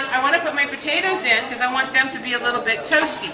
And I want to put my potatoes in because I want them to be a little bit toasty.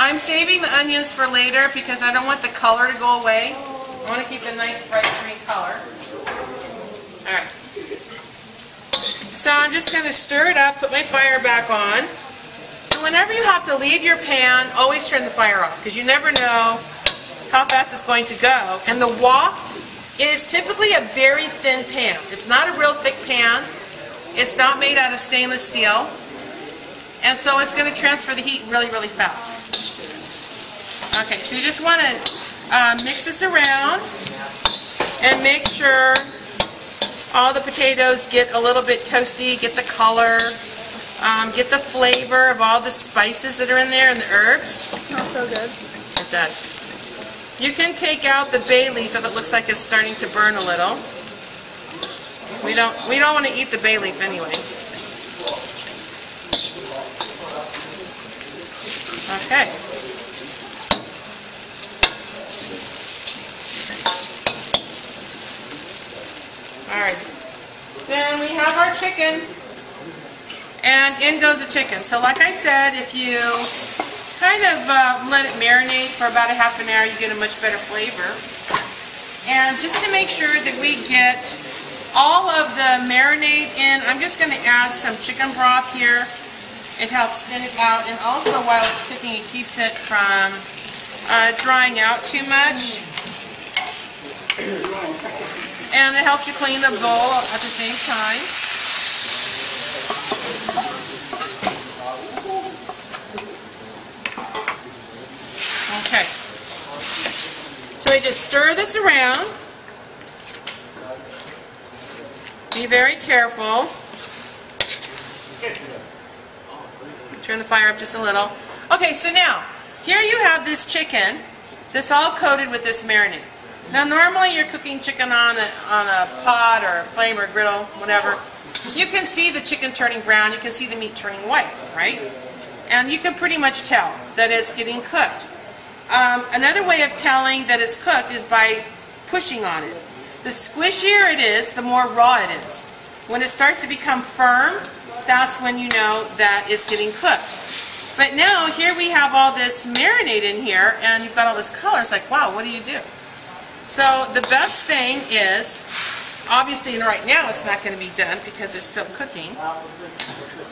I'm saving the onions for later because I don't want the color to go away. I want to keep a nice bright green color. Alright. So I'm just going to stir it up, put my fire back on. So whenever you have to leave your pan, always turn the fire off because you never know how fast it's going to go. And the wok is typically a very thin pan. It's not a real thick pan. It's not made out of stainless steel. And so it's going to transfer the heat really, really fast. Okay, so you just want to mix this around and make sure all the potatoes get a little bit toasty, get the color, get the flavor of all the spices that are in there and the herbs. Smells so good. It does. You can take out the bay leaf if it looks like it's starting to burn a little. We don't want to eat the bay leaf anyway. Okay. Alright. Then we have our chicken. And in goes the chicken. So like I said, if you kind of let it marinate for about a half an hour, you get a much better flavor. And just to make sure that we get all of the marinade in, I'm just going to add some chicken broth here. It helps thin it out, and also while it's cooking, it keeps it from drying out too much. And it helps you clean the bowl at the same time. Okay. So we just stir this around. Be very careful. Turn the fire up just a little. Okay, so now, here you have this chicken that's all coated with this marinade. Now normally you're cooking chicken on a pot or a flame or a griddle, whatever. You can see the chicken turning brown, you can see the meat turning white, right? And you can pretty much tell that it's getting cooked. Another way of telling that it's cooked is by pushing on it. The squishier it is, the more raw it is. When it starts to become firm, that's when you know that it's getting cooked. But now, here we have all this marinade in here, and you've got all this color. It's like, wow, what do you do? So the best thing is, obviously right now it's not going to be done because it's still cooking.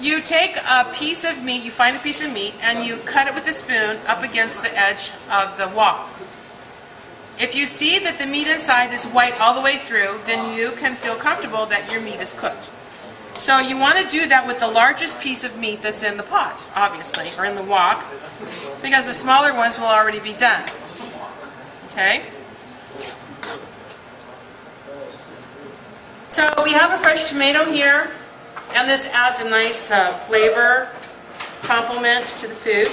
You take a piece of meat, you find a piece of meat, and you cut it with a spoon up against the edge of the wok. If you see that the meat inside is white all the way through, then you can feel comfortable that your meat is cooked. So you want to do that with the largest piece of meat that's in the pot, obviously, or in the wok, because the smaller ones will already be done. Okay? So we have a fresh tomato here, and this adds a nice flavor complement to the food.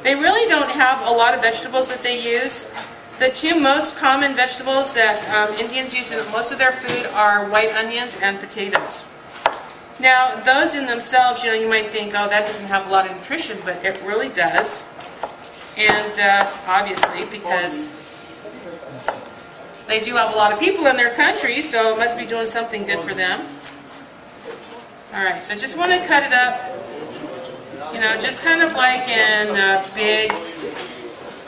They really don't have a lot of vegetables that they use. The two most common vegetables that Indians use in most of their food are white onions and potatoes. Now, those in themselves, you might think, oh, that doesn't have a lot of nutrition, but it really does. And obviously, because they do have a lot of people in their country, so it must be doing something good for them. Alright, so just want to cut it up, just kind of like in big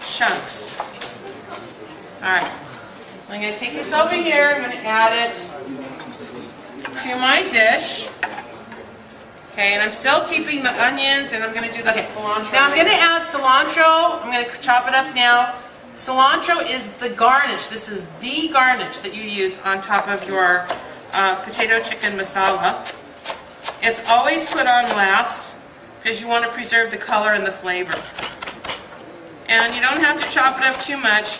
chunks. Alright, I'm going to take this over here, I'm going to add it to my dish. Okay, and I'm still keeping the onions, and I'm going to do the cilantro. Now I'm going to add cilantro. I'm going to chop it up now. Cilantro is the garnish. This is the garnish that you use on top of your potato chicken masala. It's always put on last because you want to preserve the color and the flavor. And you don't have to chop it up too much,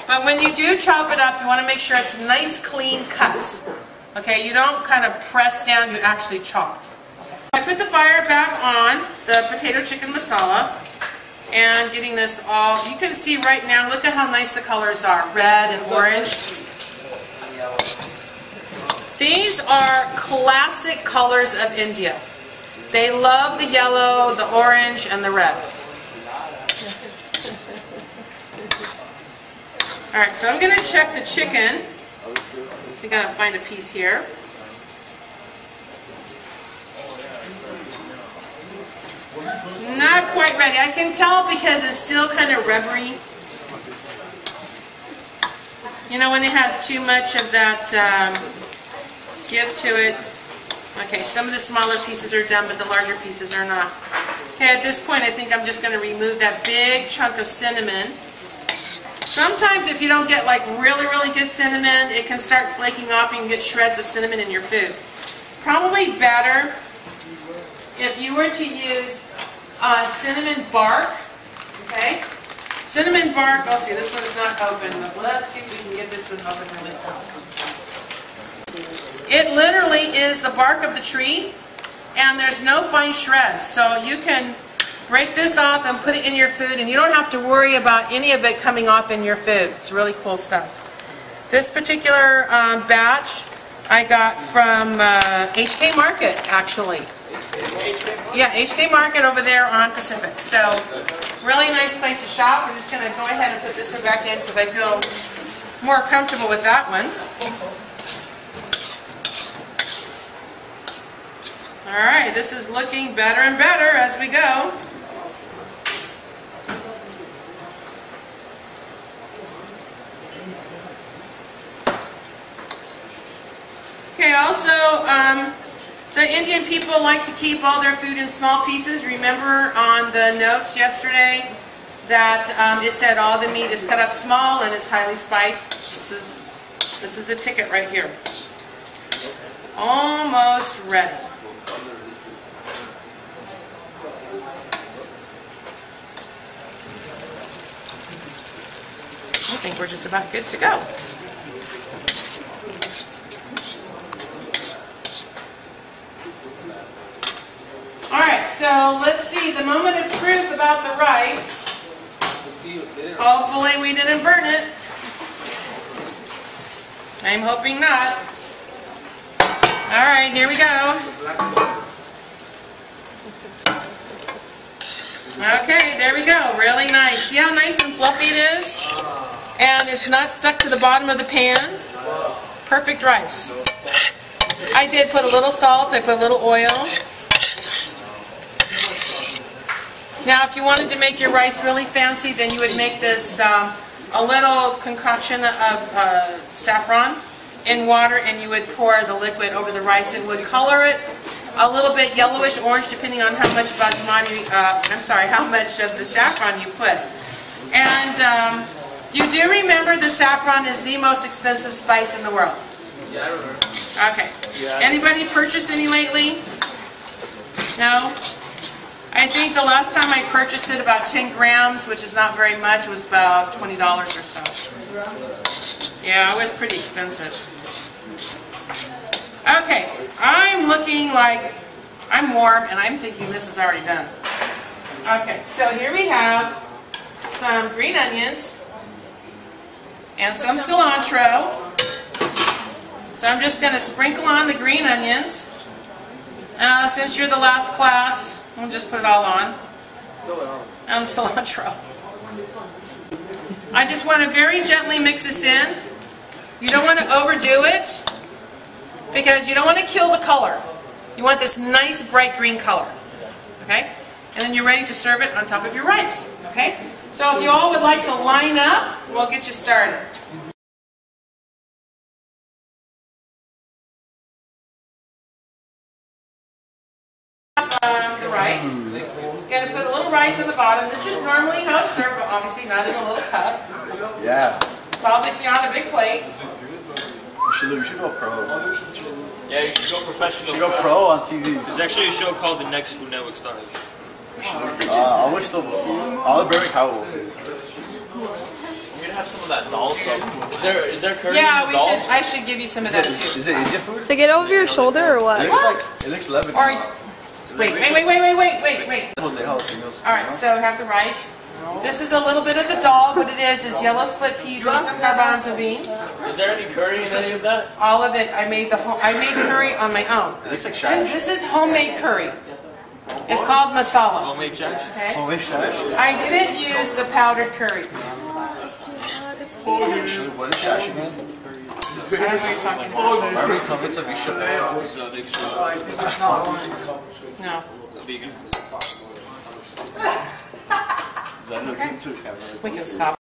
but when you do chop it up, you want to make sure it's nice, clean cuts. Okay, you don't kind of press down, you actually chop. I put the fire back on the potato chicken masala and getting this all, you can see right now, look at how nice the colors are, red and orange. These are classic colors of India. They love the yellow, the orange, and the red. Alright, so I'm going to check the chicken. So you gotta find a piece here. Not quite ready. I can tell because it's still kind of rubbery. You know, when it has too much of that give to it. Okay, some of the smaller pieces are done, but the larger pieces are not. Okay, at this point I think I'm just going to remove that big chunk of cinnamon. Sometimes if you don't get like really good cinnamon, it can start flaking off and you can get shreds of cinnamon in your food. Probably better if you were to use cinnamon bark. Okay? Cinnamon bark, oh see, this one is not open, but let's see if we can get this one open really fast. It literally is the bark of the tree, and there's no fine shreds, so you can break this off and put it in your food, and you don't have to worry about any of it coming off in your food. It's really cool stuff. This particular batch I got from HK Market, actually. Yeah, HK Market over there on Pacific. So, really nice place to shop. I'm just going to go ahead and put this one back in because I feel more comfortable with that one. Alright, this is looking better and better as we go. Okay, also, the Indian people like to keep all their food in small pieces. Remember on the notes yesterday that it said all the meat is cut up small and it's highly spiced. This is the ticket right here. Almost ready. I think we're just about good to go. Alright, so let's see, the moment of truth about the rice. Hopefully we didn't burn it. I'm hoping not. Alright, here we go. Okay, there we go. Really nice. See how nice and fluffy it is? And it's not stuck to the bottom of the pan. Perfect rice. I did put a little salt, I put a little oil. Now if you wanted to make your rice really fancy, then you would make this a little concoction of saffron in water, and you would pour the liquid over the rice. It would color it a little bit yellowish orange depending on how much how much of the saffron you put. And you do remember the saffron is the most expensive spice in the world. Yeah, I remember. Okay. Yeah. Anybody purchased any lately? No? I think the last time I purchased it, about 10 grams, which is not very much, was about $20 or so. Yeah, it was pretty expensive. Okay, I'm looking like I'm warm, and I'm thinking this is already done. Okay, so here we have some green onions and some cilantro. So I'm just going to sprinkle on the green onions. Since you're the last class, we'll just put it all on. And the cilantro. I just want to very gently mix this in. You don't want to overdo it because you don't want to kill the color. You want this nice bright green color. Okay? And then you're ready to serve it on top of your rice. Okay? So if you all would like to line up, we'll get you started. The rice. Going to put a little rice on the bottom. This is normally how it's served, but obviously not in a little cup. Yeah. It's obviously on a big plate. You should go pro. Yeah, you should go professional. You should go pro on TV. There's actually a show called The Next Food Network Stars. I wish so. I'll bring cow. We're gonna have some of that dal stuff. Is there curry? Yeah, we should. I should give you some of that too. Is it easy food? To get over your shoulder or what? It looks Lebanese. Wait. Alright, so have the rice. This is a little bit of the dal. What it is yellow split peas and some garbanzo beans. Is there any curry in any of that? All of it. I made curry on my own. It looks like shash. This is homemade curry. It's called masala. Homemade shash? Okay? Homemade shash? I didn't use the powdered curry. What is shash again? I don't know what you're talking about. Barbie told me it's a big show. It's a big show. No. Vegan. Is that no too camera? We can stop